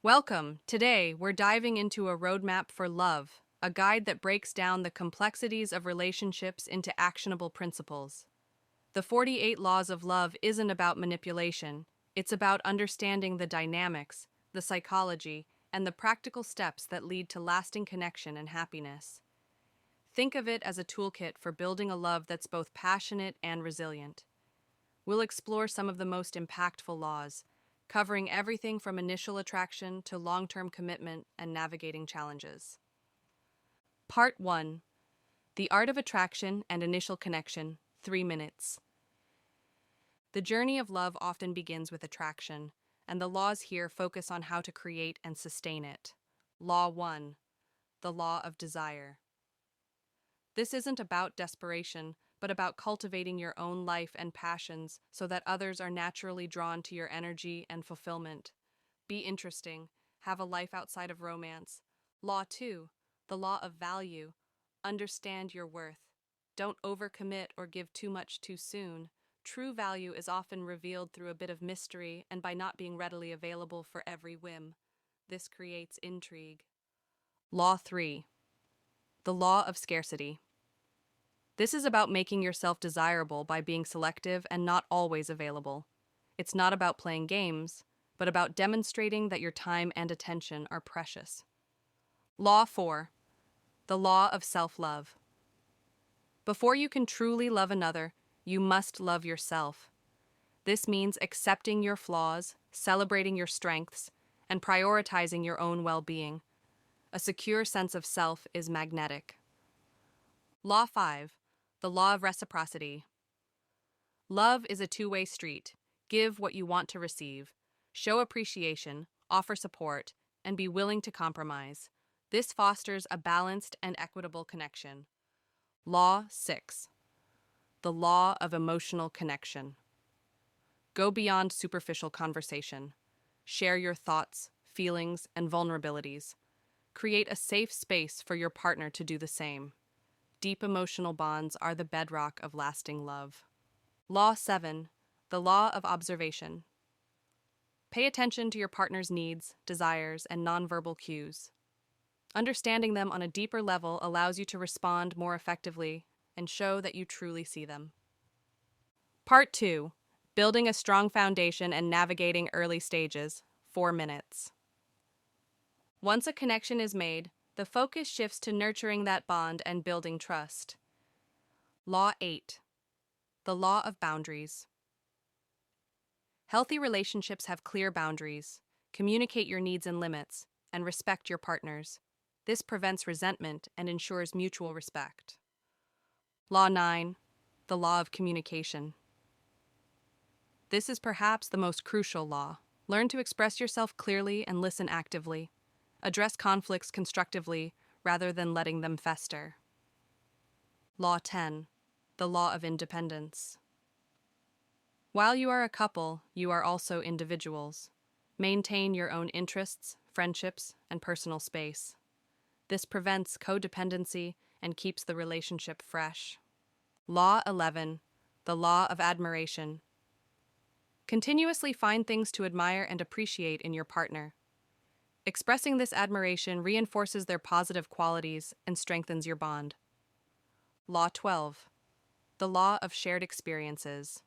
Welcome. Today, we're diving into a roadmap for love, a guide that breaks down the complexities of relationships into actionable principles. The 48 Laws of Love isn't about manipulation, it's about understanding the dynamics, the psychology, and the practical steps that lead to lasting connection and happiness. Think of it as a toolkit for building a love that's both passionate and resilient. We'll explore some of the most impactful laws, covering everything from initial attraction to long-term commitment and navigating challenges. Part 1. The Art of Attraction and Initial Connection, 3 minutes. The journey of love often begins with attraction, and the laws here focus on how to create and sustain it. Law 1. The Law of Desire. This isn't about desperation, but about cultivating your own life and passions so that others are naturally drawn to your energy and fulfillment. Be interesting. Have a life outside of romance. Law 2. The Law of Value. Understand your worth. Don't overcommit or give too much too soon. True value is often revealed through a bit of mystery and by not being readily available for every whim. This creates intrigue. Law 3. The Law of Scarcity. This is about making yourself desirable by being selective and not always available. It's not about playing games, but about demonstrating that your time and attention are precious. Law 4. The Law of Self-Love. Before you can truly love another, you must love yourself. This means accepting your flaws, celebrating your strengths, and prioritizing your own well-being. A secure sense of self is magnetic. Law 5. The Law of Reciprocity. Love is a two-way street. Give what you want to receive. Show appreciation, offer support, and be willing to compromise. This fosters a balanced and equitable connection. Law 6. The Law of Emotional Connection. Go beyond superficial conversation. Share your thoughts, feelings, and vulnerabilities. Create a safe space for your partner to do the same. Deep emotional bonds are the bedrock of lasting love. Law 7. The Law of Observation. Pay attention to your partner's needs, desires, and nonverbal cues. Understanding them on a deeper level allows you to respond more effectively and show that you truly see them. Part 2. Building a strong foundation and navigating early stages, 4 minutes. Once a connection is made, the focus shifts to nurturing that bond and building trust. Law 8. The Law of Boundaries. Healthy relationships have clear boundaries. Communicate your needs and limits, and respect your partners. This prevents resentment and ensures mutual respect. Law 9. The Law of Communication. This is perhaps the most crucial law. Learn to express yourself clearly and listen actively. Address conflicts constructively rather than letting them fester. Law 10. The Law of Independence. While you are a couple, you are also individuals. Maintain your own interests, friendships, and personal space. This prevents codependency and keeps the relationship fresh. Law 11. The Law of Admiration. Continuously find things to admire and appreciate in your partner. Expressing this admiration reinforces their positive qualities and strengthens your bond. Law 12. The Law of Shared Experiences.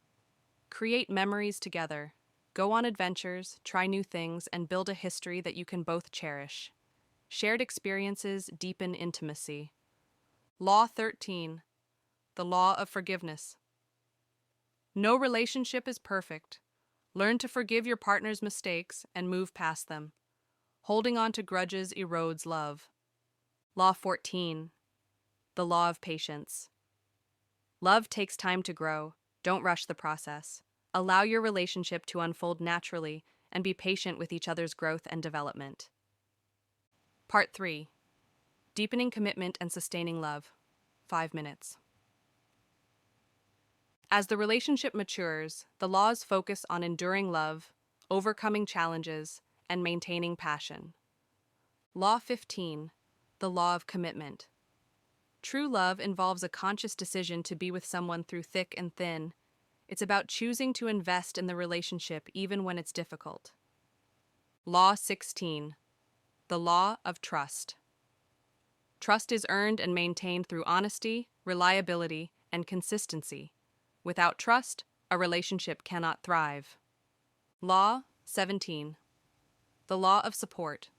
Create memories together. Go on adventures, try new things, and build a history that you can both cherish. Shared experiences deepen intimacy. Law 13. The Law of Forgiveness. No relationship is perfect. Learn to forgive your partner's mistakes and move past them. Holding on to grudges erodes love. Law 14. The Law of Patience. Love takes time to grow. Don't rush the process. Allow your relationship to unfold naturally and be patient with each other's growth and development. Part 3. Deepening Commitment and Sustaining Love, 5 minutes. As the relationship matures, the laws focus on enduring love, overcoming challenges, and maintaining passion. Law 15. The Law of Commitment. True love involves a conscious decision to be with someone through thick and thin. It's about choosing to invest in the relationship even when it's difficult. Law 16. The law of trust. Trust is earned and maintained through honesty, reliability, and consistency. Without trust, a relationship cannot thrive. Law 17. The law of support.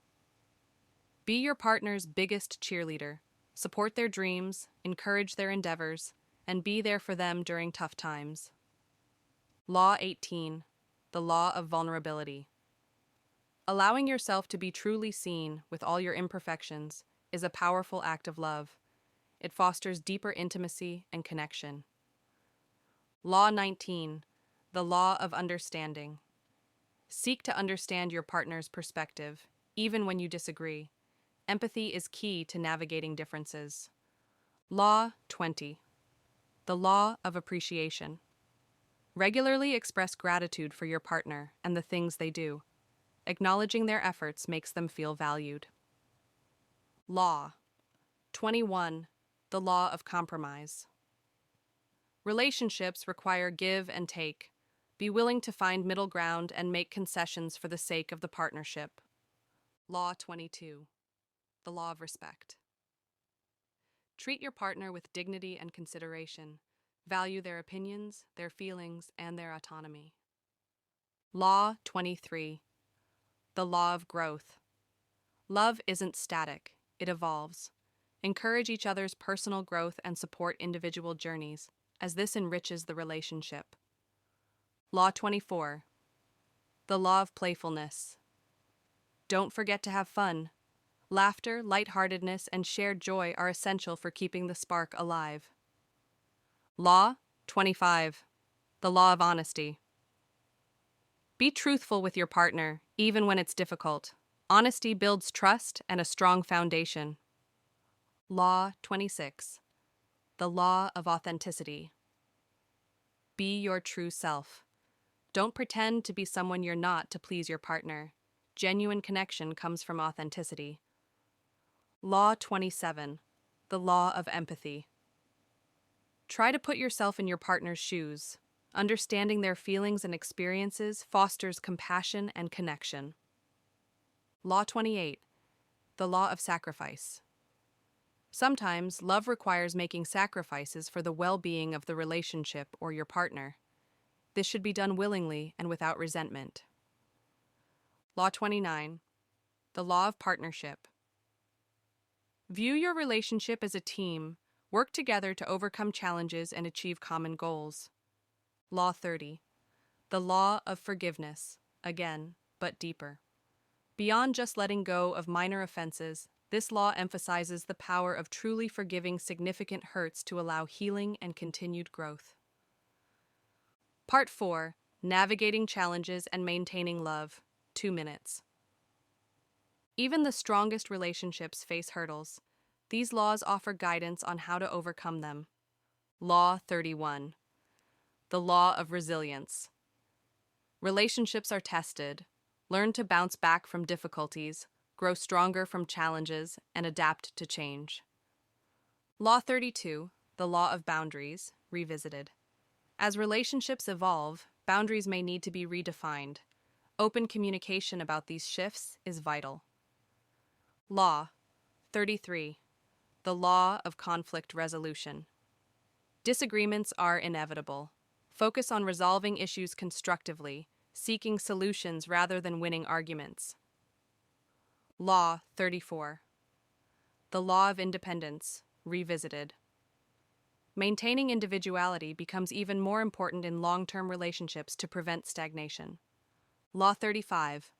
Be your partner's biggest cheerleader. Support their dreams, encourage their endeavors, and be there for them during tough times. Law 18. The law of vulnerability. Allowing yourself to be truly seen with all your imperfections is a powerful act of love. It fosters deeper intimacy and connection. Law 19. The law of understanding. Seek to understand your partner's perspective, even when you disagree. Empathy is key to navigating differences. Law 20. The law of appreciation. Regularly express gratitude for your partner and the things they do. Acknowledging their efforts makes them feel valued. Law 21. The law of compromise. Relationships require give and take. Be willing to find middle ground and make concessions for the sake of the partnership. Law 22. The law of respect. Treat your partner with dignity and consideration. Value their opinions, their feelings, and their autonomy. Law 23. The law of growth. Love isn't static, it evolves. Encourage each other's personal growth and support individual journeys, as this enriches the relationship. Law 24. The law of playfulness. Don't forget to have fun. Laughter, lightheartedness, and shared joy are essential for keeping the spark alive. Law 25. The law of honesty. Be truthful with your partner, even when it's difficult. Honesty builds trust and a strong foundation. Law 26. The law of authenticity. Be your true self. Don't pretend to be someone you're not to please your partner. Genuine connection comes from authenticity. Law 27. The law of empathy. Try to put yourself in your partner's shoes. Understanding their feelings and experiences fosters compassion and connection. Law 28. The law of sacrifice. Sometimes, love requires making sacrifices for the well-being of the relationship or your partner. This should be done willingly and without resentment. Law 29. The law of partnership. View your relationship as a team. Work together to overcome challenges and achieve common goals. Law 30. The law of forgiveness. Again, but deeper. Beyond just letting go of minor offenses, this law emphasizes the power of truly forgiving significant hurts to allow healing and continued growth. Part 4. Navigating challenges and maintaining love. 2 minutes. Even the strongest relationships face hurdles. These laws offer guidance on how to overcome them. Law 31. The law of resilience. Relationships are tested. Learn to bounce back from difficulties, grow stronger from challenges, and adapt to change. Law 32. The law of boundaries, revisited. As relationships evolve, boundaries may need to be redefined. Open communication about these shifts is vital. Law 33. The law of conflict resolution. Disagreements are inevitable. Focus on resolving issues constructively, seeking solutions rather than winning arguments. Law 34. The law of independence, revisited. Maintaining individuality becomes even more important in long-term relationships to prevent stagnation. Law 35.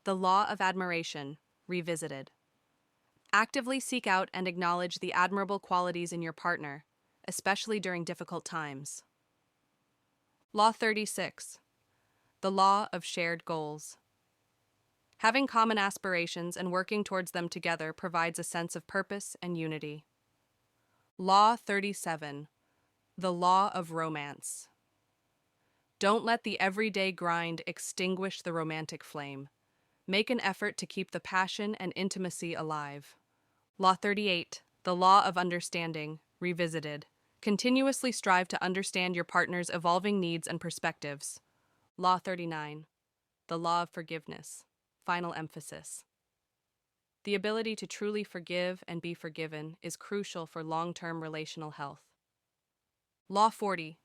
The law of admiration, revisited. Actively seek out and acknowledge the admirable qualities in your partner, especially during difficult times. Law 36. The law of shared goals. Having common aspirations and working towards them together provides a sense of purpose and unity. Law 37. The law of romance. Don't let the everyday grind extinguish the romantic flame. Make an effort to keep the passion and intimacy alive. Law 38. The law of understanding, revisited. Continuously strive to understand your partner's evolving needs and perspectives. Law 39. The law of forgiveness. Final emphasis. The ability to truly forgive and be forgiven is crucial for long-term relational health. Law 40.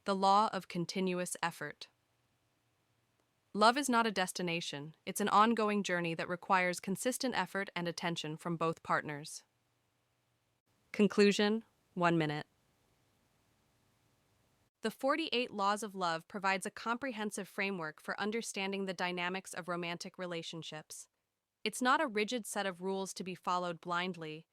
The law of continuous effort. Love is not a destination, it's an ongoing journey that requires consistent effort and attention from both partners. Conclusion, 1 minute. The 48 Laws of Love provides a comprehensive framework for understanding the dynamics of romantic relationships. It's not a rigid set of rules to be followed blindly,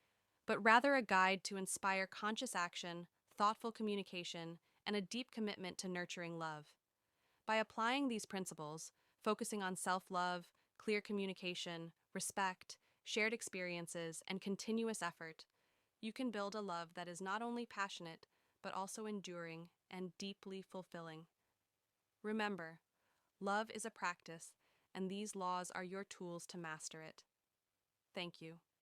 but rather a guide to inspire conscious action, thoughtful communication, and a deep commitment to nurturing love. By applying these principles, focusing on self-love, clear communication, respect, shared experiences, and continuous effort, you can build a love that is not only passionate, but also enduring and deeply fulfilling. Remember, love is a practice, and these laws are your tools to master it. Thank you.